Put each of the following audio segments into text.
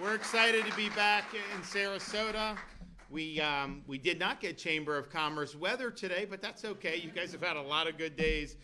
We're excited to be back in Sarasota. We did not get Chamber of Commerce weather today, but that's okay. You guys have had a lot of good days,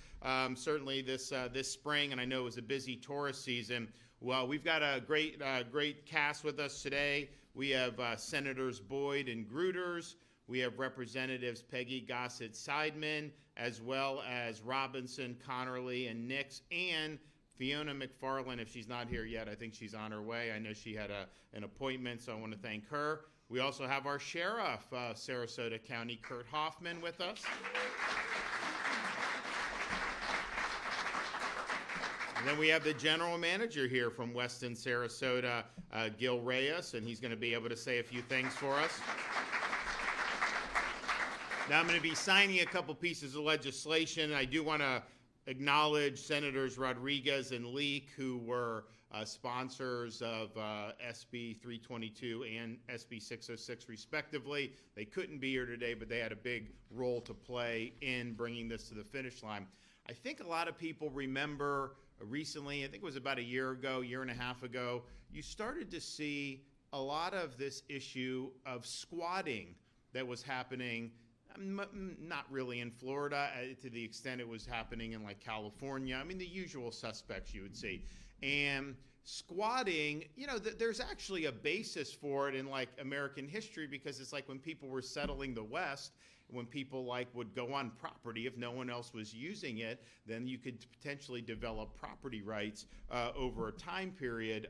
certainly this spring, and I know it was a busy tourist season. Well, we've got a great cast with us today. We have Senators Boyd and Gruters. We have Representatives Peggy Gossett-Seidman, as well as Robinson, Connerly, and Nix, and Fiona McFarland. If she's not here yet, I think she's on her way. I know she had an appointment, so I want to thank her. We also have our Sheriff, Sarasota County, Kurt Hoffman, with us. And then we have the General Manager here from Weston, Sarasota, Gil Reyes, and he's going to be able to say a few things for us. Now I'm going to be signing a couple pieces of legislation. I do want to acknowledge Senators Rodriguez and Leak, who were sponsors of SB 322 and SB 606 respectively. They couldn't be here today, but they had a big role to play in bringing this to the finish line. I think a lot of people remember recently, I think it was about a year and a half ago, you started to see a lot of this issue of squatting that was happening, not really in Florida to the extent it was happening in like California. I mean, the usual suspects you would see. And squatting, you know, there's actually a basis for it in like American history, because it's like when people were settling the West, when people like would go on property, if no one else was using it, then you could potentially develop property rights over a time period.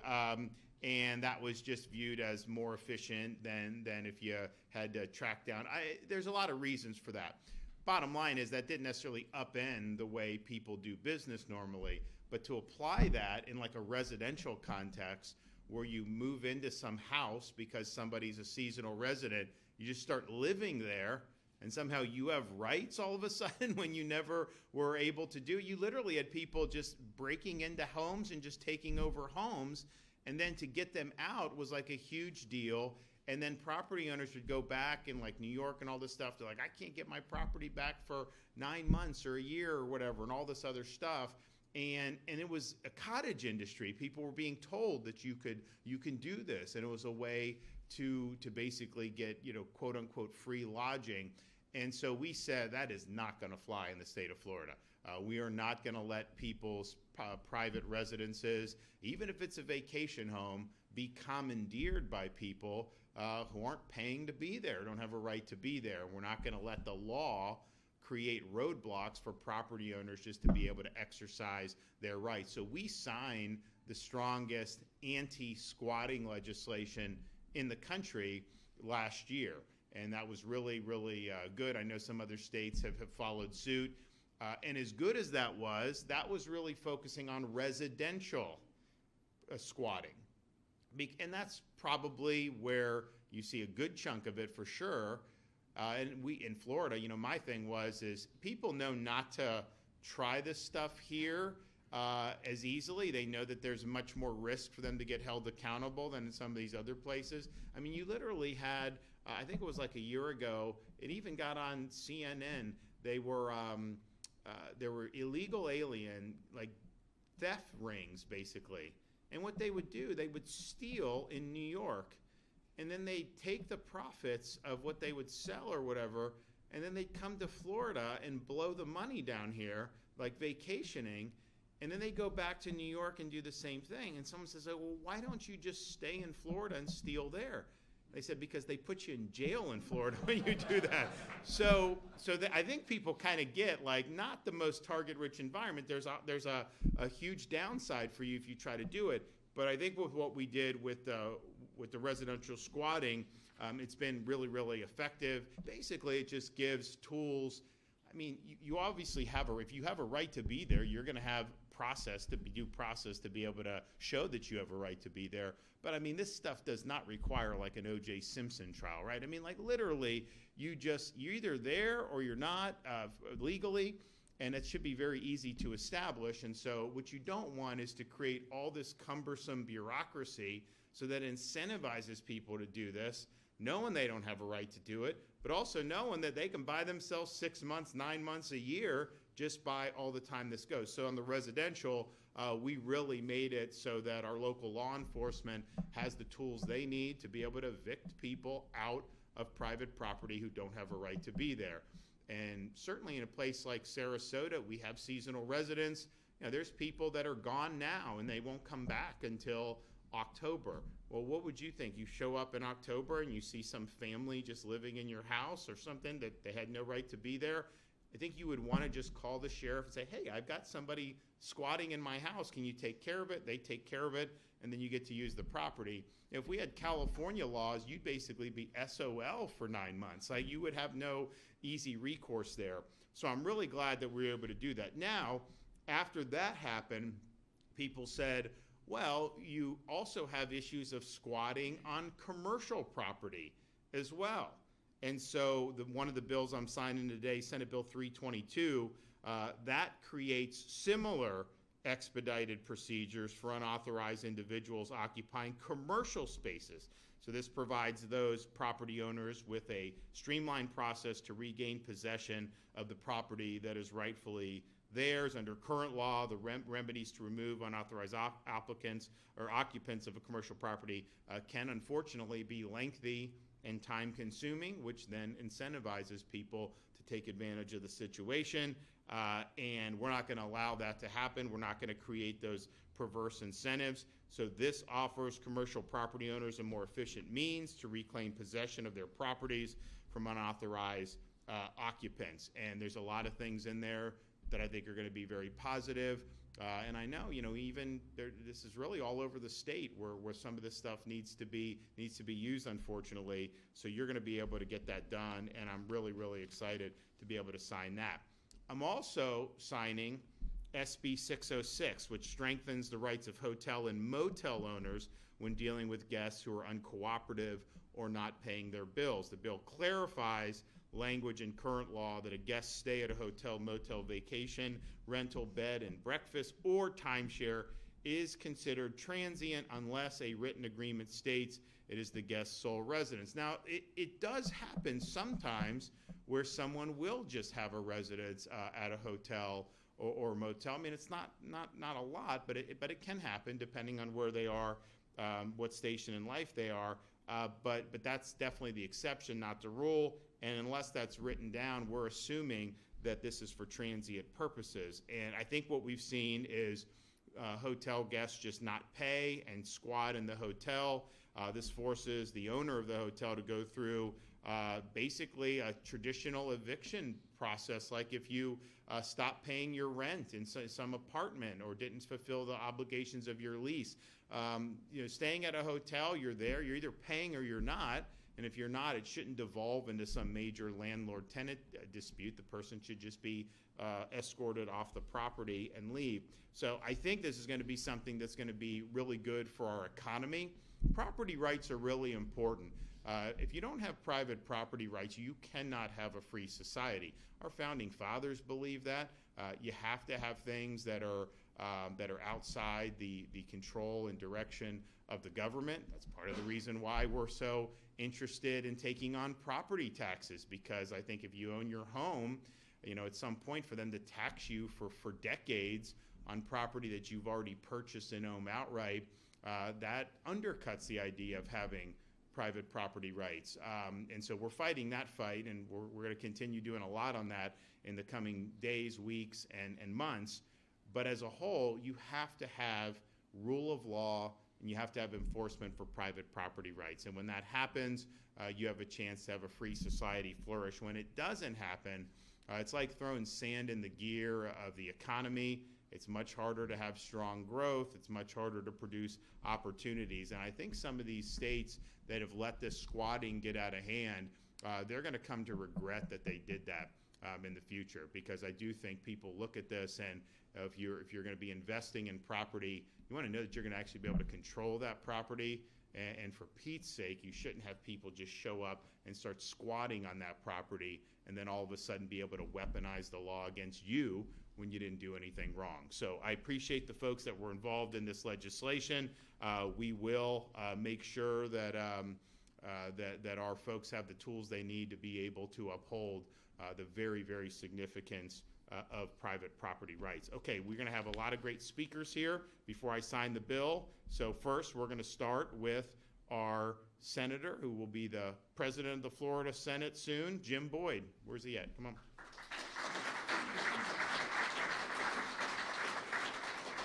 And that was just viewed as more efficient than if you had to track down. There's a lot of reasons for that. Bottom line is that didn't necessarily upend the way people do business normally, but to apply that in like a residential context where you move into some house because somebody's a seasonal resident, you just start living there, and somehow you have rights all of a sudden when you never were able to do. You literally had people just breaking into homes and just taking over homes. And then to get them out was like a huge deal. And then property owners would go back in like New York and all this stuff. They're like, I can't get my property back for 9 months or a year or whatever, and all this other stuff. And it was a cottage industry. People were being told that you can do this. And it was a way to basically get, you know, quote unquote free lodging. And so we said that is not going to fly in the state of Florida. We are not going to let people's private residences, even if it's a vacation home, be commandeered by people who aren't paying to be there, don't have a right to be there. We're not going to let the law create roadblocks for property owners just to be able to exercise their rights. So we signed the strongest anti-squatting legislation in the country last year. And that was really, really good. I know some other states have followed suit. And as good as that was really focusing on residential squatting. And that's probably where you see a good chunk of it for sure. And we in Florida, you know, my thing is people know not to try this stuff here as easily. They know that there's much more risk for them to get held accountable than in some of these other places. I mean, you literally had, I think it was like a year ago, it even got on CNN. There were illegal alien, like theft rings, basically. And what they would do, they would steal in New York, and then they'd take the profits of what they would sell or whatever, and then they'd come to Florida and blow the money down here, like vacationing, and then they'd go back to New York and do the same thing. And someone says, oh, well, why don't you just stay in Florida and steal there? They said, because they put you in jail in Florida when you do that. So I think people kind of get, like, not the most target-rich environment. There's a huge downside for you if you try to do it. But I think with what we did with the residential squatting, it's been really, really effective. Basically, it just gives tools. I mean, you obviously if you have a right to be there, you're going to have due process to be able to show that you have a right to be there. But I mean, this stuff does not require like an O.J. Simpson trial, right? I mean, like literally, you're either there or you're not legally, and it should be very easy to establish. And so what you don't want is to create all this cumbersome bureaucracy so that incentivizes people to do this, knowing they don't have a right to do it, but also knowing that they can buy themselves 6 months, 9 months, a year just by all the time this goes. So on the residential, we really made it so that our local law enforcement has the tools they need to be able to evict people out of private property who don't have a right to be there. And certainly in a place like Sarasota, we have seasonal residents. You know, there's people that are gone now and they won't come back until October. Well, what would you think? You show up in October and you see some family just living in your house or something that they had no right to be there. I think you would want to just call the sheriff and say, hey, I've got somebody squatting in my house. Can you take care of it? They take care of it, and then you get to use the property. If we had California laws, you'd basically be SOL for 9 months. Like, you would have no easy recourse there. So I'm really glad that we were able to do that. Now, after that happened, people said, well, you also have issues of squatting on commercial property as well. And so one of the bills I'm signing today, Senate Bill 322, that creates similar expedited procedures for unauthorized individuals occupying commercial spaces. So this provides those property owners with a streamlined process to regain possession of the property that is rightfully theirs. Under current law, the remedies to remove unauthorized applicants or occupants of a commercial property can unfortunately be lengthy and time-consuming, which then incentivizes people to take advantage of the situation. And we're not going to allow that to happen. We're not going to create those perverse incentives. So this offers commercial property owners a more efficient means to reclaim possession of their properties from unauthorized occupants. And there's a lot of things in there that I think are going to be very positive. And I know, even this is really all over the state where some of this stuff needs to be used, unfortunately. So you're going to be able to get that done, and I'm really, really excited to be able to sign that. I'm also signing SB 606, which strengthens the rights of hotel and motel owners when dealing with guests who are uncooperative or not paying their bills. The bill clarifies language in current law that a guest stay at a hotel, motel, vacation, rental, bed and breakfast, or timeshare is considered transient unless a written agreement states it is the guest's sole residence. Now, it does happen sometimes where someone will just have a residence at a hotel or motel. I mean, it's not a lot, but it can happen depending on where they are, what station in life they are. But that's definitely the exception, not the rule. And unless that's written down, we're assuming that this is for transient purposes. And I think what we've seen is hotel guests just not pay and squat in the hotel. This forces the owner of the hotel to go through basically a traditional eviction process, like if you stop paying your rent in some apartment or didn't fulfill the obligations of your lease. Staying at a hotel, you're there, you're either paying or you're not. And if you're not, it shouldn't devolve into some major landlord-tenant dispute. The person should just be escorted off the property and leave. So I think this is going to be something that's going to be really good for our economy. Property rights are really important. If you don't have private property rights, you cannot have a free society. Our founding fathers believe that. You have to have things that are outside the control and direction of the government. That's part of the reason why we're so interested in taking on property taxes, because I think if you own your home, at some point for them to tax you for decades on property that you've already purchased and own outright, that undercuts the idea of having private property rights. And so we're fighting that fight, and we're going to continue doing a lot on that in the coming days, weeks, and months. But as a whole, you have to have rule of law, and you have to have enforcement for private property rights. And when that happens, you have a chance to have a free society flourish. When it doesn't happen, it's like throwing sand in the gear of the economy. It's much harder to have strong growth. It's much harder to produce opportunities. And I think some of these states that have let this squatting get out of hand, they're going to come to regret that they did that in the future, because I do think people look at this, and if you're going to be investing in property, you want to know that you're going to actually be able to control that property. And for Pete's sake, you shouldn't have people just show up and start squatting on that property and then all of a sudden be able to weaponize the law against you when you didn't do anything wrong. So I appreciate the folks that were involved in this legislation. We will make sure that that our folks have the tools they need to be able to uphold the very, very significance of private property rights. Okay, we're going to have a lot of great speakers here before I sign the bill. So first, we're going to start with our senator, who will be the president of the Florida Senate soon, Jim Boyd. Where's he at? Come on.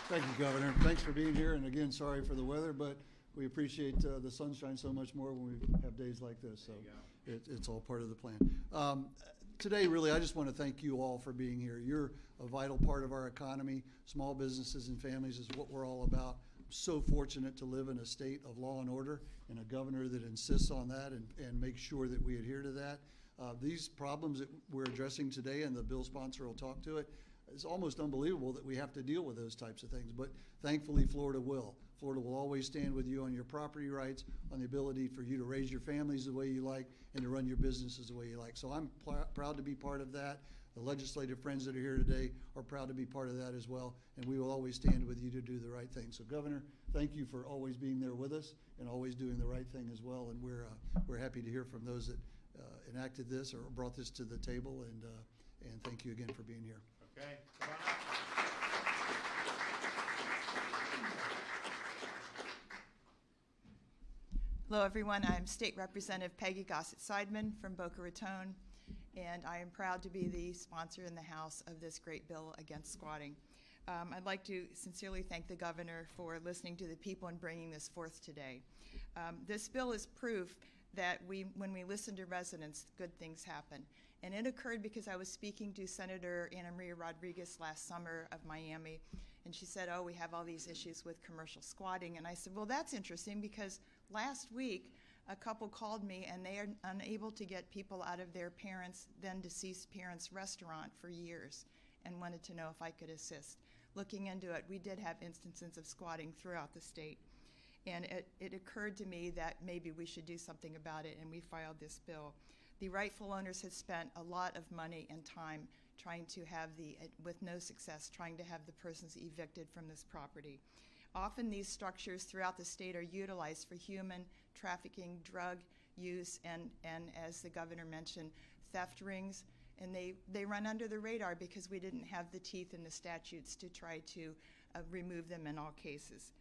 Thank you, Governor. Thanks for being here. And again, sorry for the weather, but we appreciate the sunshine so much more when we have days like this. So it's all part of the plan. Today, really, I just want to thank you all for being here. You're a vital part of our economy. Small businesses and families is what we're all about. I'm so fortunate to live in a state of law and order and a governor that insists on that and makes sure that we adhere to that. These problems that we're addressing today, and the bill sponsor will talk to it, it's almost unbelievable that we have to deal with those types of things, but thankfully Florida will. Florida will always stand with you on your property rights, on the ability for you to raise your families the way you like and to run your businesses the way you like. So I'm proud to be part of that. The legislative friends that are here today are proud to be part of that as well, and we will always stand with you to do the right thing. So Governor, thank you for always being there with us and always doing the right thing as well, and we're happy to hear from those that enacted this or brought this to the table, and thank you again for being here. Okay, come on up. Hello, everyone. I'm State Representative Peggy Gossett-Seidman from Boca Raton, and I am proud to be the sponsor in the House of this great bill against squatting. I'd like to sincerely thank the governor for listening to the people and bringing this forth today. This bill is proof that when we listen to residents, good things happen. And it occurred because I was speaking to Senator Ana Maria Rodriguez last summer of Miami, and she said, oh, we have all these issues with commercial squatting. And I said, well, that's interesting, because last week a couple called me and they are unable to get people out of their parents, then deceased parents' restaurant for years, and wanted to know if I could assist. Looking into it, we did have instances of squatting throughout the state. And it occurred to me that maybe we should do something about it, and we filed this bill. The rightful owners had spent a lot of money and time trying to have with no success, trying to have the persons evicted from this property. Often these structures throughout the state are utilized for human trafficking, drug use, and as the governor mentioned, theft rings. And they run under the radar because we didn't have the teeth in the statutes to try to remove them in all cases.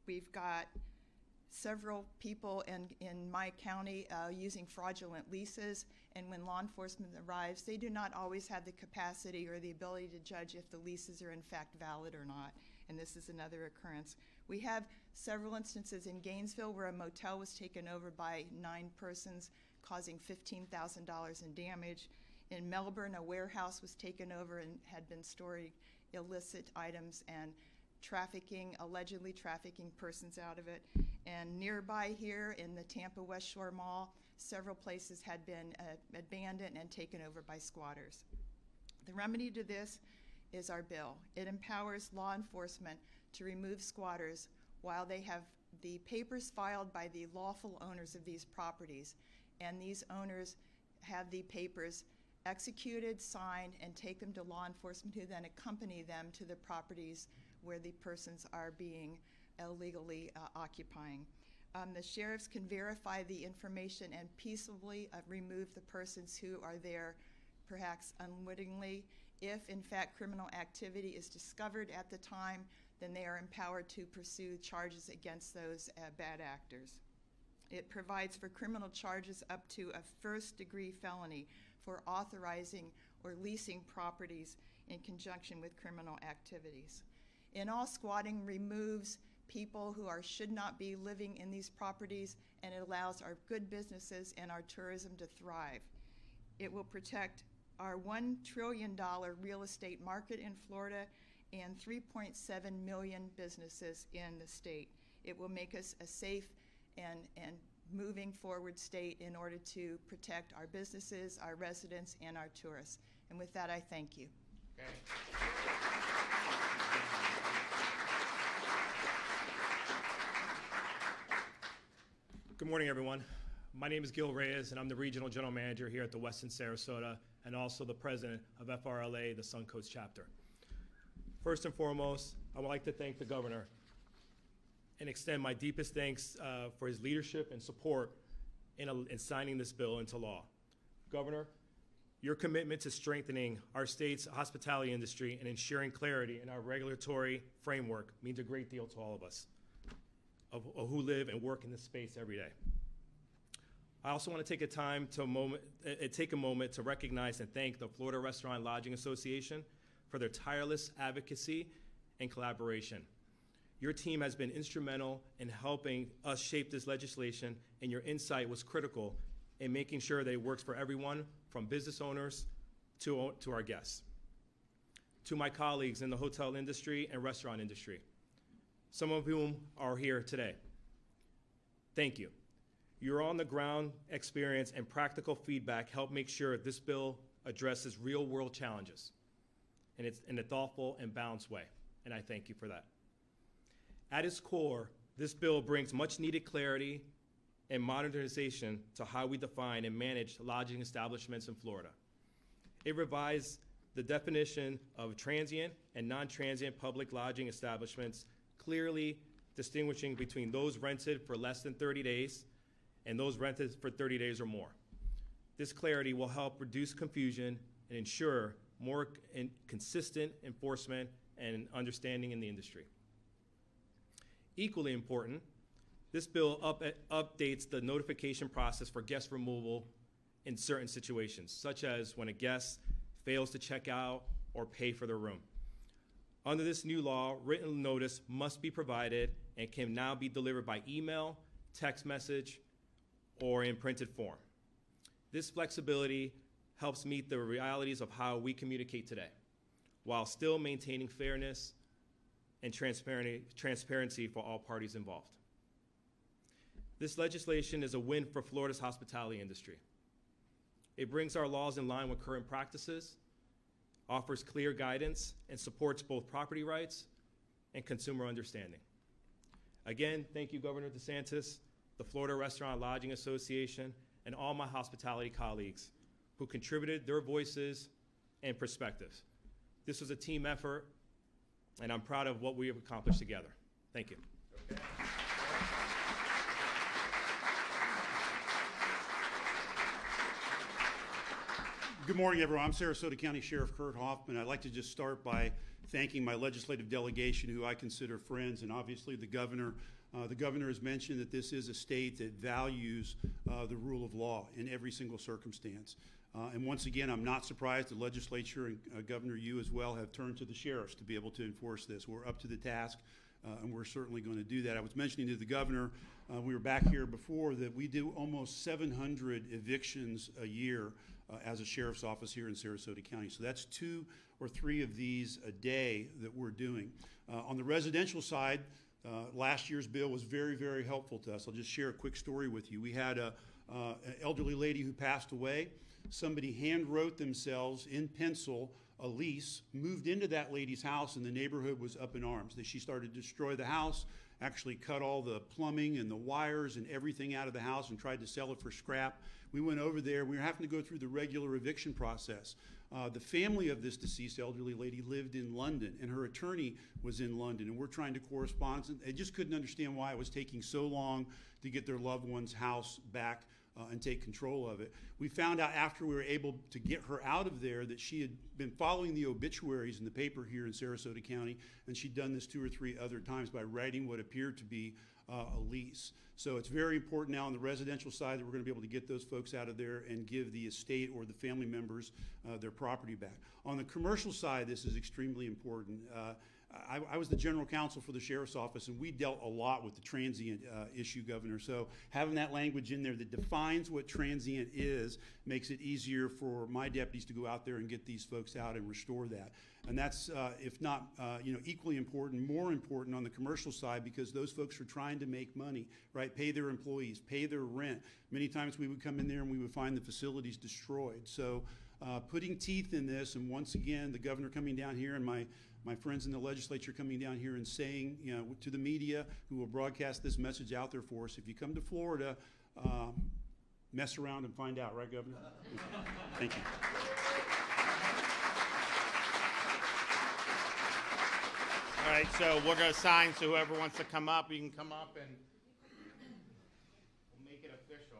We've got several people in my county using fraudulent leases, and when law enforcement arrives, they do not always have the capacity or the ability to judge if the leases are in fact valid or not, and this is another occurrence. We have several instances in Gainesville where a motel was taken over by 9 persons, causing $15,000 in damage. In Melbourne, a warehouse was taken over and had been storing illicit items and allegedly trafficking persons out of it. And nearby here in the Tampa West Shore Mall, several places had been abandoned and taken over by squatters. The remedy to this is our bill. It empowers law enforcement to remove squatters while they have the papers filed by the lawful owners of these properties, and these owners have the papers executed, signed, and take them to law enforcement, who then accompany them to the properties where the persons are being illegally occupying. The sheriffs can verify the information and peaceably remove the persons who are there, perhaps unwittingly. If, in fact, criminal activity is discovered at the time, then they are empowered to pursue charges against those bad actors. It provides for criminal charges up to a first-degree felony for authorizing or leasing properties in conjunction with criminal activities. In all, squatting removes people who should not be living in these properties, and it allows our good businesses and our tourism to thrive. It will protect our $1 trillion real estate market in Florida and 3.7 million businesses in the state. It will make us a safe and moving forward state in order to protect our businesses, our residents, and our tourists. And with that, I thank you. Okay. Good morning, everyone. My name is Gil Reyes, and I'm the Regional General Manager here at the Westin Sarasota, and also the President of FRLA, the Suncoast Chapter. First and foremost, I would like to thank the Governor and extend my deepest thanks for his leadership and support in signing this bill into law. Governor, Your commitment to strengthening our state's hospitality industry and ensuring clarity in our regulatory framework means a great deal to all of us who live and work in this space every day. I also want to take a moment to recognize and thank the Florida Restaurant and Lodging Association for their tireless advocacy and collaboration. Your team has been instrumental in helping us shape this legislation, and your insight was critical in making sure that it works for everyone, from business owners to our guests. To my colleagues in the hotel industry and restaurant industry, some of whom are here today, thank you. Your on-the-ground experience and practical feedback help make sure this bill addresses real-world challenges in a thoughtful and balanced way, and I thank you for that. At its core, this bill brings much-needed clarity and modernization to how we define and manage lodging establishments in Florida. It revised the definition of transient and non-transient public lodging establishments, clearly distinguishing between those rented for less than 30 days and those rented for 30 days or more. This clarity will help reduce confusion and ensure more consistent enforcement and understanding in the industry. Equally important, this bill updates the notification process for guest removal in certain situations, such as when a guest fails to check out or pay for their room. Under this new law, written notice must be provided and can now be delivered by email, text message, or in printed form. This flexibility helps meet the realities of how we communicate today, while still maintaining fairness and transparency for all parties involved. This legislation is a win for Florida's hospitality industry. It brings our laws in line with current practices, offers clear guidance, and supports both property rights and consumer understanding. Again, thank you, Governor DeSantis, the Florida Restaurant and Lodging Association, and all my hospitality colleagues who contributed their voices and perspectives. This was a team effort, and I'm proud of what we have accomplished together. Thank you. Okay. Good morning, everyone. I'm Sarasota County Sheriff Kurt Hoffman. I'd like to just start by thanking my legislative delegation, who I consider friends, and obviously the governor. The governor has mentioned that this is a state that values the rule of law in every single circumstance. And once again, I'm not surprised the legislature and Governor, you as well, have turned to the sheriffs to be able to enforce this. We're up to the task, and we're certainly going to do that. I was mentioning to the governor, we were back here before, that we do almost 700 evictions a year as a sheriff's office here in Sarasota County. So that's 2 or 3 of these a day that we're doing. On the residential side, last year's bill was very, very helpful to us. I'll just share a quick story with you. We had an elderly lady who passed away. Somebody hand wrote themselves in pencil a lease, moved into that lady's house, and the neighborhood was up in arms. She started to destroy the house, actually cut all the plumbing and the wires and everything out of the house and tried to sell it for scrap. We went over there. We were having to go through the regular eviction process. The family of this deceased elderly lady lived in London, and her attorney was in London, and we're trying to correspond. They just couldn't understand why it was taking so long to get their loved one's house back and take control of it. We found out after we were able to get her out of there that she had been following the obituaries in the paper here in Sarasota County, and she'd done this 2 or 3 other times by writing what appeared to be a lease. So it's very important now on the residential side that we're going to be able to get those folks out of there and give the estate or the family members their property back. On the commercial side, this is extremely important. I was the general counsel for the sheriff's office, and we dealt a lot with the transient issue, Governor. So having that language in there that defines what transient is makes it easier for my deputies to go out there and get these folks out and restore that. And that's, if not equally important, more important on the commercial side, because those folks are trying to make money, right? Pay their employees, pay their rent. Many times we would come in there and we would find the facilities destroyed. So putting teeth in this, and once again, the governor coming down here and my friends in the legislature coming down here and saying, to the media who will broadcast this message out there for us, if you come to Florida, mess around and find out, right, Governor? Thank you. All right, so we're going to sign, so whoever wants to come up, you can come up and we'll make it official.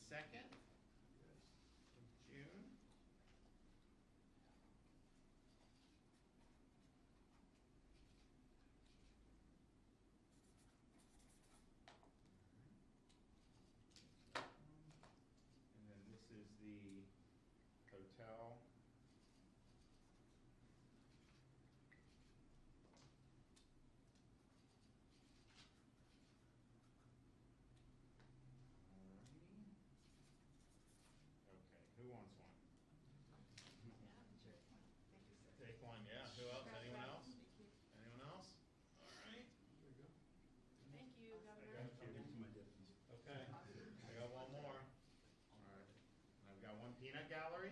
2nd of June. And then this is the hotel. Alrighty. Okay, who wants one? Take one, yeah. Who else? Anyone else? Anyone else? All right. Thank you, Governor. I got two. Okay, I got one more. All right. I've got one peanut gallery.